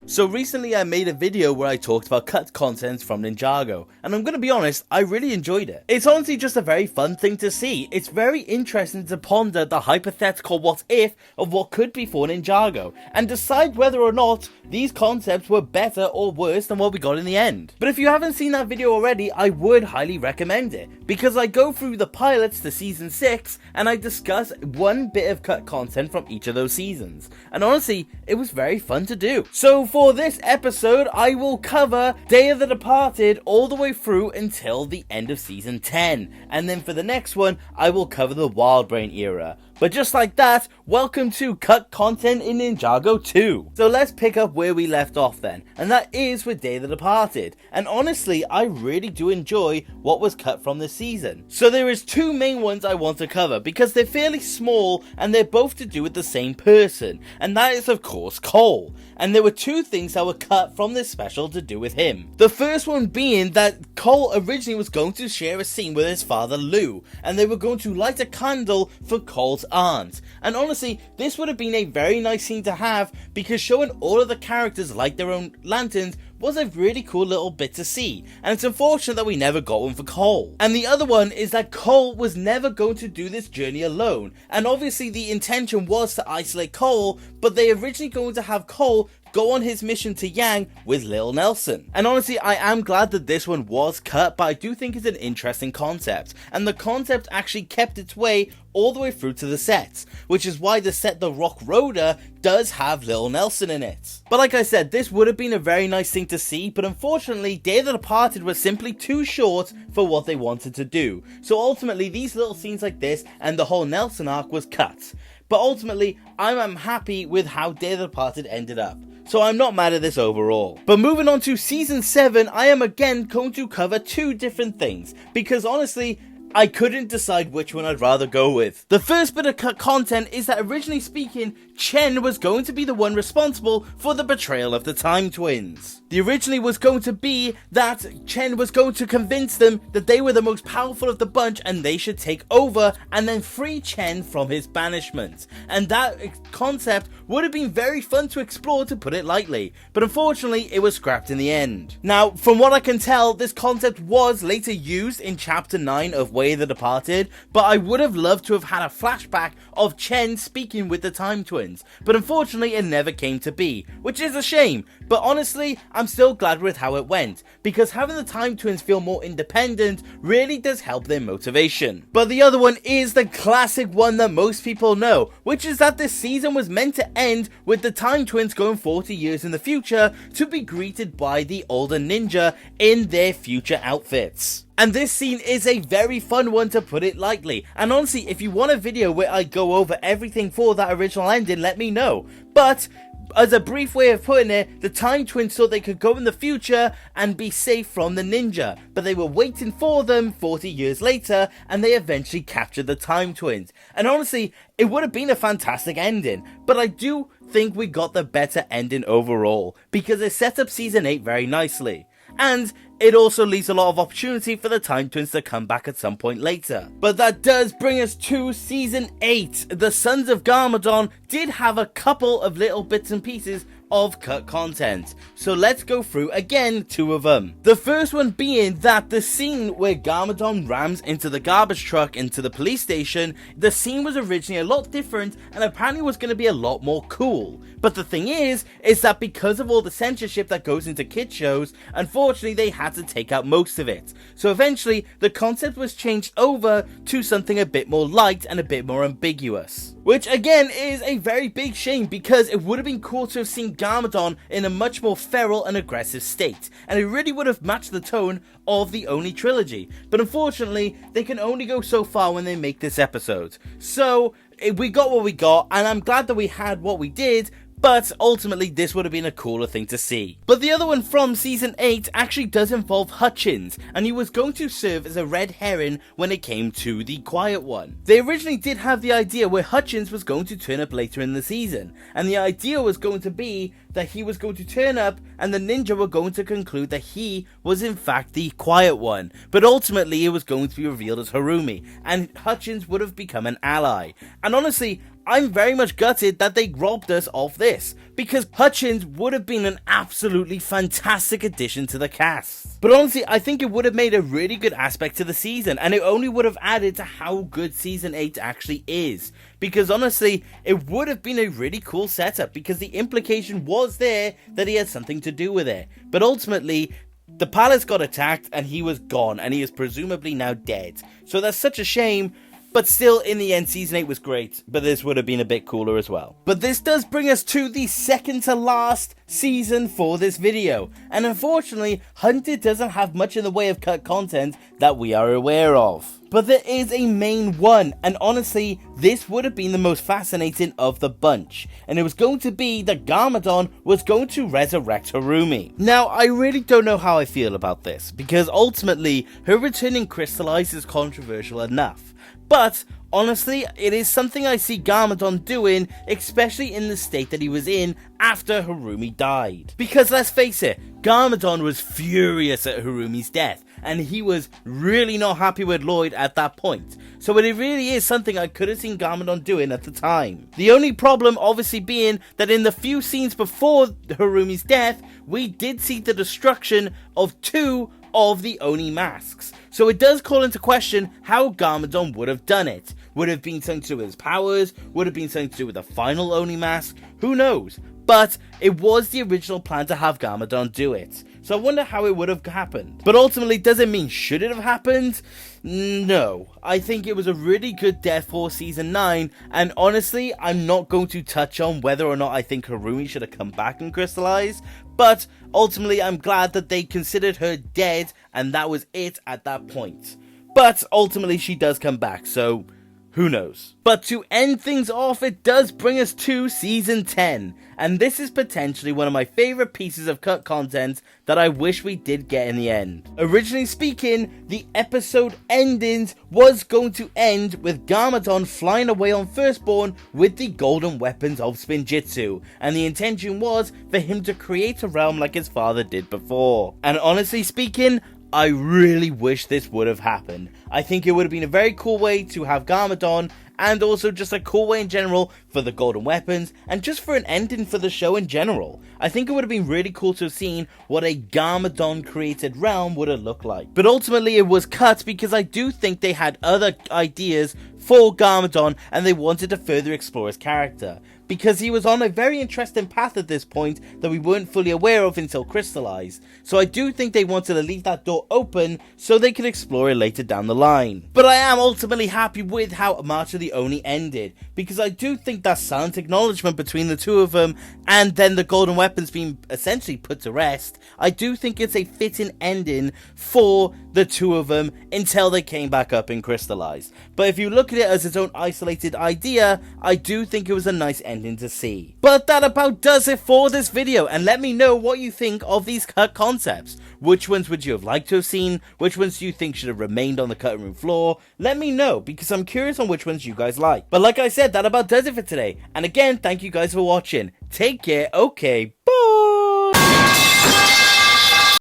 So recently I made a video where I talked about cut content from Ninjago, and I'm gonna be honest, I really enjoyed it. It's honestly just a very fun thing to see. It's very interesting to ponder the hypothetical what if of what could be for Ninjago, and decide whether or not these concepts were better or worse than what we got in the end. But if you haven't seen that video already, I would highly recommend it, because I go through the pilots to season 6, and I discuss one bit of cut content from each of those seasons. And honestly, it was very fun to do. So for this episode, I will cover Day of the Departed all the way through until the end of season 10. And then for the next one, I will cover the Wild Brain era. But just like that, welcome to Cut Content in Ninjago 2. So let's pick up where we left off then, and that is with Day of the Departed. And honestly, I really do enjoy what was cut from this season. So there is two main ones I want to cover, because they're fairly small, and they're both to do with the same person. And that is of course Cole. And there were two things that were cut from this special to do with him. The first one being that Cole originally was going to share a scene with his father Lou, and they were going to light a candle for Cole's aunt. And honestly, this would have been a very nice scene to have, because showing all of the characters light their own lanterns was a really cool little bit to see, and it's unfortunate that we never got one for Cole. And the other one is that Cole was never going to do this journey alone, and obviously the intention was to isolate Cole, but they originally going to have Cole go on his mission to Yang with Lil Nelson. And honestly, I am glad that this one was cut, but I do think it's an interesting concept, and the concept actually kept its way all the way through to the sets, which is why the set The Rock Roader does have Lil Nelson in it. But like I said, this would have been a very nice thing to see, but unfortunately Day of the Departed was simply too short for what they wanted to do. So ultimately these little scenes like this and the whole Nelson arc was cut. But ultimately, I'm happy with how Day of the Departed ended up. So I'm not mad at this overall. But moving on to season 7, I am again going to cover two different things, because honestly, I couldn't decide which one I'd rather go with. The first bit of cut content is that originally speaking, Chen was going to be the one responsible for the betrayal of the Time Twins. The originally was going to be that Chen was going to convince them that they were the most powerful of the bunch and they should take over and then free Chen from his banishment. And that concept would have been very fun to explore, to put it lightly, but unfortunately it was scrapped in the end. Now, from what I can tell, this concept was later used in chapter 9 of Way of the Departed, but I would have loved to have had a flashback of Chen speaking with the Time Twins, but unfortunately it never came to be, which is a shame. But honestly, I'm still glad with how it went, because having the Time Twins feel more independent really does help their motivation. But the other one is the classic one that most people know, which is that this season was meant to end with the Time Twins going 40 years in the future to be greeted by the older ninja in their future outfits. And this scene is a very fun one, to put it lightly. And honestly, if you want a video where I go over everything for that original ending, let me know. But as a brief way of putting it, the Time Twins thought they could go in the future and be safe from the ninja, but they were waiting for them 40 years later, and they eventually captured the Time Twins. And honestly, it would have been a fantastic ending, but I do think we got the better ending overall, because it set up season 8 very nicely. And it also leaves a lot of opportunity for the Time Twins to come back at some point later. But that does bring us to season 8. The Sons of Garmadon did have a couple of little bits and pieces of cut content, so let's go through again two of them. The first one being that the scene where Garmadon rams into the garbage truck into the police station, the scene was originally a lot different and apparently was going to be a lot more cool. But the thing is that because of all the censorship that goes into kid shows, unfortunately they had to take out most of it. So eventually the concept was changed over to something a bit more light and a bit more ambiguous. Which again is a very big shame, because it would have been cool to have seen Garmadon in a much more feral and aggressive state, and it really would have matched the tone of the Oni trilogy. But unfortunately, they can only go so far when they make this episode. So we got what we got, and I'm glad that we had what we did, but ultimately this would have been a cooler thing to see. But the other one from season 8 actually does involve Hutchins, and he was going to serve as a red herring when it came to the Quiet One. They originally did have the idea where Hutchins was going to turn up later in the season, and the idea was going to be that he was going to turn up and the ninja were going to conclude that he was in fact the Quiet One, but ultimately it was going to be revealed as Harumi, and Hutchins would have become an ally. And honestly, I'm very much gutted that they robbed us of this, because Hutchins would have been an absolutely fantastic addition to the cast. But honestly, I think it would have made a really good aspect to the season, and it only would have added to how good Season 8 actually is. Because honestly, it would have been a really cool setup, because the implication was there that he had something to do with it. But ultimately, the palace got attacked and he was gone, and he is presumably now dead. So that's such a shame. But still, in the end, Season 8 was great, but this would have been a bit cooler as well. But this does bring us to the second to last season for this video. And unfortunately, Hunted doesn't have much in the way of cut content that we are aware of. But there is a main one, and honestly, this would have been the most fascinating of the bunch. And it was going to be that Garmadon was going to resurrect Harumi. Now, I really don't know how I feel about this, because ultimately, her returning crystallized is controversial enough. But honestly, it is something I see Garmadon doing, especially in the state that he was in after Harumi died. Because let's face it, Garmadon was furious at Harumi's death, and he was really not happy with Lloyd at that point. So it really is something I could have seen Garmadon doing at the time. The only problem obviously being that in the few scenes before Harumi's death, we did see the destruction of 2 of the Oni masks. So it does call into question how Garmadon would have done it. Would it have been something to do with his powers? Would it have been something to do with the final Oni mask? Who knows? But it was the original plan to have Garmadon do it. So I wonder how it would have happened. But ultimately, does it mean should it have happened? No. I think it was a really good death for Season 9, and honestly, I'm not going to touch on whether or not I think Harumi should have come back and crystallized, but ultimately I'm glad that they considered her dead, and that was it at that point. But ultimately she does come back, so who knows? But to end things off, it does bring us to Season 10, and this is potentially one of my favourite pieces of cut content that I wish we did get in the end. Originally speaking, the episode endings was going to end with Garmadon flying away on Firstborn with the golden weapons of Spinjitzu, and the intention was for him to create a realm like his father did before. And honestly speaking, I really wish this would have happened. I think it would have been a very cool way to have Garmadon, and also just a cool way in general for the golden weapons, and just for an ending for the show in general. I think it would have been really cool to have seen what a Garmadon created realm would have looked like. But ultimately it was cut because I do think they had other ideas for Garmadon and they wanted to further explore his character, because he was on a very interesting path at this point that we weren't fully aware of until crystallized. So I do think they wanted to leave that door open so they could explore it later down the line. But I am ultimately happy with how March of the Oni ended, because I do think that silent acknowledgement between the two of them and then the golden weapons being essentially put to rest, I do think it's a fitting ending for the two of them until they came back up and crystallized. But if you look at it as its own isolated idea, I do think it was a nice ending to see. But that about does it for this video, and let me know what you think of these cut concepts. Which ones would you have liked to have seen? Which ones do you think should have remained on the cutting room floor? Let me know, because I'm curious on which ones you guys like. But like I said, that about does it for today. And again, thank you guys for watching. Take care, okay,